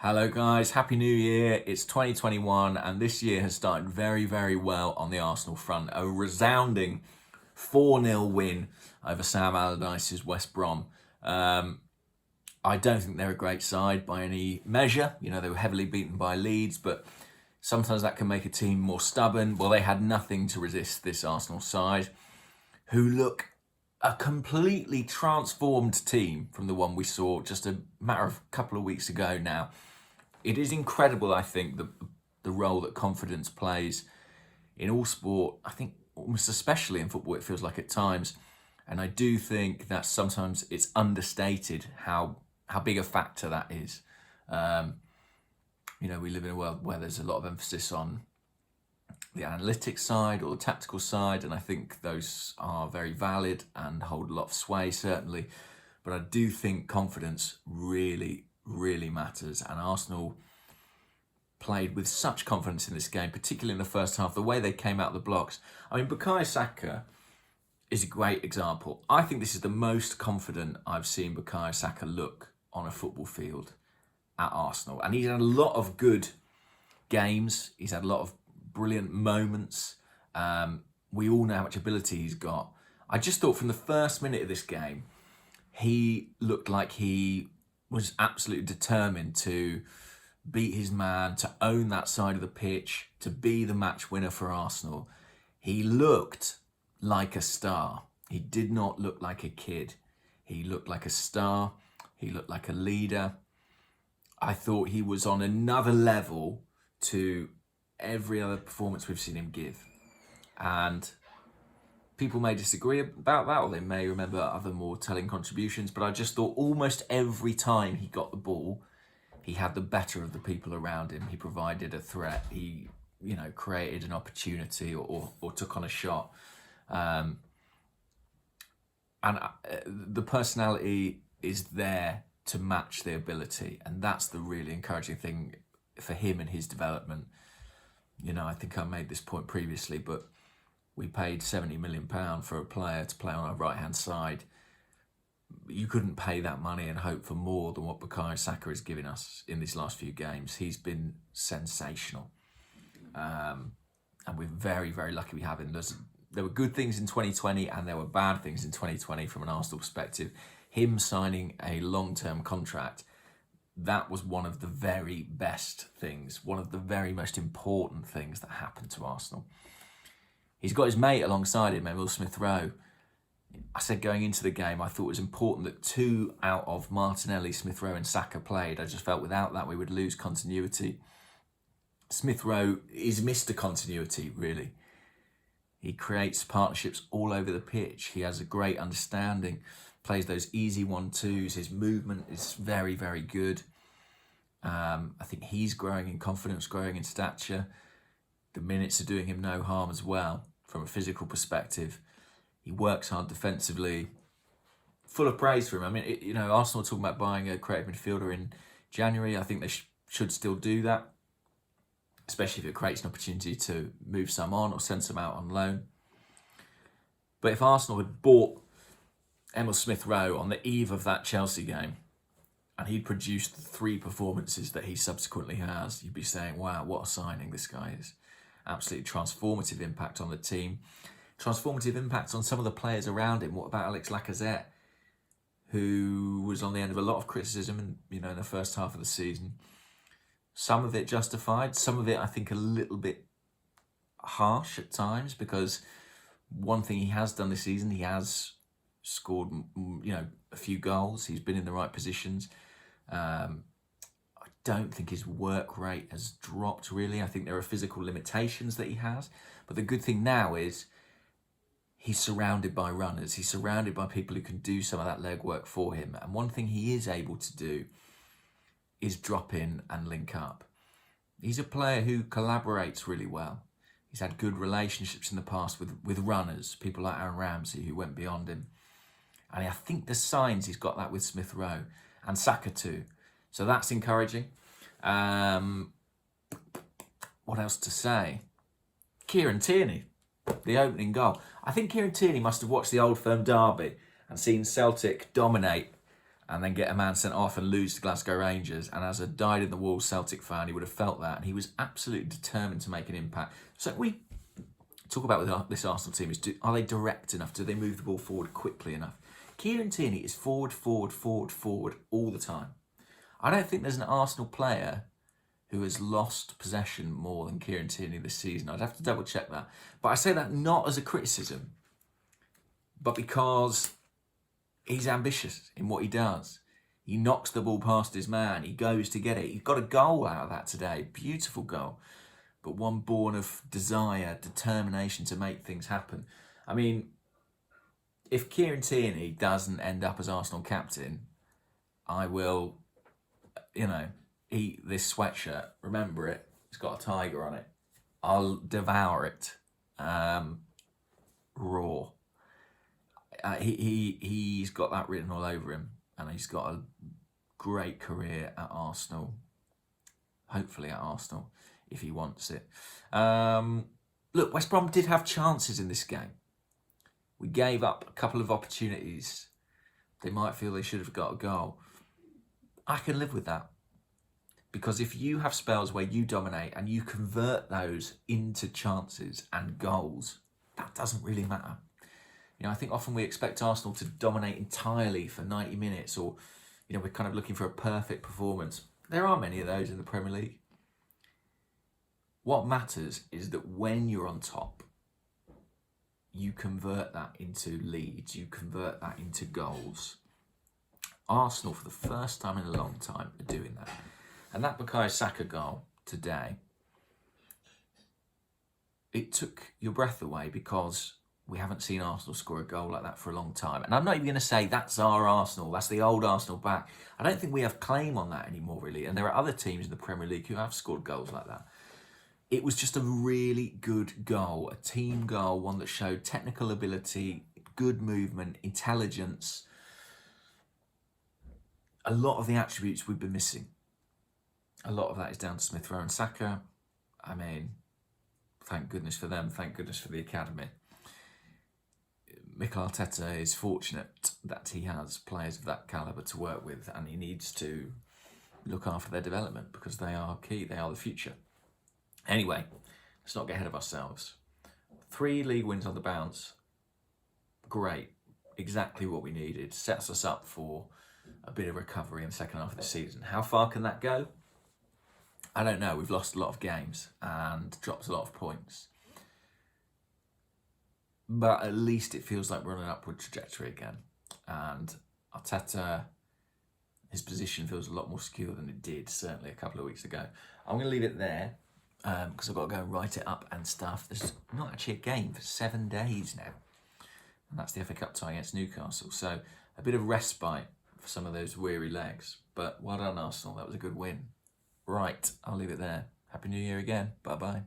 Hello guys, Happy New Year. It's 2021 and this year has started very, very well on the Arsenal front. A resounding 4-0 win over Sam Allardyce's West Brom. I don't think they're a great side by any measure. You know, they were heavily beaten by Leeds, but sometimes that can make a team more stubborn. Well, they had nothing to resist this Arsenal side, who look a completely transformed team from the one we saw just a matter of a couple of weeks ago now. It is incredible, I think, the role that confidence plays in all sport. I think almost especially in football, it feels like at times. And I do think that sometimes it's understated how big a factor that is. You know, we live in a world where there's a lot of emphasis on the analytics side or the tactical side, and I think those are very valid and hold a lot of sway, certainly. But I do think confidence really matters, and Arsenal played with such confidence in this game, particularly in the first half, the way they came out of the blocks. I mean, Bukayo Saka is a great example. I think this is the most confident I've seen Bukayo Saka look on a football field at Arsenal, and he's had a lot of good games. He's had a lot of brilliant moments. We all know how much ability he's got. I just thought from the first minute of this game, he looked like he was absolutely determined to beat his man, to own that side of the pitch, to be the match winner for Arsenal. He looked like a star. He did not look like a kid. He looked like a star. He looked like a leader. I thought he was on another level to every other performance we've seen him give. And people may disagree about that, or they may remember other more telling contributions, but I just thought almost every time he got the ball, he had the better of the people around him. He provided a threat. He, created an opportunity or took on a shot. And the personality is there to match the ability. And that's the really encouraging thing for him and his development. You know, I think I made this point previously, but we paid £70 million for a player to play on our right-hand side. You couldn't pay that money and hope for more than what Bukayo Saka has given us in these last few games. He's been sensational. And we're very, very lucky we have him. There were good things in 2020 and there were bad things in 2020 from an Arsenal perspective. Him signing a long-term contract, that was one of the very best things, one of the very most important things that happened to Arsenal. He's got his mate alongside him, Emil Smith-Rowe. I said going into the game, I thought it was important that 2 out of Martinelli, Smith-Rowe and Saka played. I just felt without that we would lose continuity. Smith-Rowe is Mr. Continuity, really. He creates partnerships all over the pitch. He has a great understanding, plays those easy 1-2s. His movement is very, very good. I think he's growing in confidence, growing in stature. The minutes are doing him no harm as well from a physical perspective. He works hard defensively. Full of praise for him. I mean, Arsenal are talking about buying a creative midfielder in January. I think they should still do that, especially if it creates an opportunity to move some on or send some out on loan. But if Arsenal had bought Emil Smith-Rowe on the eve of that Chelsea game, and he'd produced the 3 performances that he subsequently has, you'd be saying, wow, what a signing this guy is. Absolutely transformative impact on the team. Transformative impact on some of the players around him. What about Alex Lacazette, who was on the end of a lot of criticism in the first half of the season? Some of it justified, some of it I think a little bit harsh at times, because one thing he has done this season, he has scored a few goals. He's been in the right positions. I don't think his work rate has dropped really. I think there are physical limitations that he has, but the good thing now is he's surrounded by runners. He's surrounded by people who can do some of that legwork for him. And one thing he is able to do is drop in and link up. He's a player who collaborates really well. He's had good relationships in the past with runners, people like Aaron Ramsey who went beyond him. And I think there's signs he's got that with Smith-Rowe and Saka too. So that's encouraging. What else to say? Kieran Tierney, the opening goal. I think Kieran Tierney must have watched the Old Firm derby and seen Celtic dominate and then get a man sent off and lose to Glasgow Rangers. And as a dyed-in-the-wool Celtic fan, he would have felt that, and he was absolutely determined to make an impact. So we talk about with this Arsenal team is, are they direct enough? Do they move the ball forward quickly enough? Kieran Tierney is forward all the time. I don't think there's an Arsenal player who has lost possession more than Kieran Tierney this season. I'd have to double check that. But I say that not as a criticism, but because he's ambitious in what he does. He knocks the ball past his man. He goes to get it. He got a goal out of that today. Beautiful goal. But one born of desire, determination to make things happen. I mean, if Kieran Tierney doesn't end up as Arsenal captain, I will, eat this sweatshirt. Remember it. It's got a tiger on it. I'll devour it. Raw. He's got that written all over him, and he's got a great career at Arsenal. Hopefully at Arsenal, if he wants it. Look, West Brom did have chances in this game. We gave up a couple of opportunities. They might feel they should have got a goal. I can live with that. Because if you have spells where you dominate and you convert those into chances and goals, that doesn't really matter. I think often we expect Arsenal to dominate entirely for 90 minutes, or, we're kind of looking for a perfect performance. There are many of those in the Premier League. What matters is that when you're on top, you convert that into leads, you convert that into goals. Arsenal, for the first time in a long time, are doing that. And that Bukayo Saka goal today, it took your breath away, because we haven't seen Arsenal score a goal like that for a long time. And I'm not even going to say that's our Arsenal, that's the old Arsenal back. I don't think we have claim on that anymore, really. And there are other teams in the Premier League who have scored goals like that. It was just a really good goal, a team goal, one that showed technical ability, good movement, intelligence. A lot of the attributes we've been missing. A lot of that is down to Smith Rowe and Saka. I mean, thank goodness for them, thank goodness for the academy. Mikel Arteta is fortunate that he has players of that calibre to work with, and he needs to look after their development, because they are key, they are the future. Anyway, let's not get ahead of ourselves. 3 league wins on the bounce. Great. Exactly what we needed. Sets us up for a bit of recovery in the second half of the season. How far can that go? I don't know. We've lost a lot of games and dropped a lot of points. But at least it feels like we're on an upward trajectory again. And Arteta, his position feels a lot more secure than it did, certainly a couple of weeks ago. I'm going to leave it there, because I've got to go and write it up and stuff. There's not actually a game for 7 days now. And that's the FA Cup tie against Newcastle. So a bit of respite for some of those weary legs. But well done, Arsenal. That was a good win. Right, I'll leave it there. Happy New Year again. Bye-bye.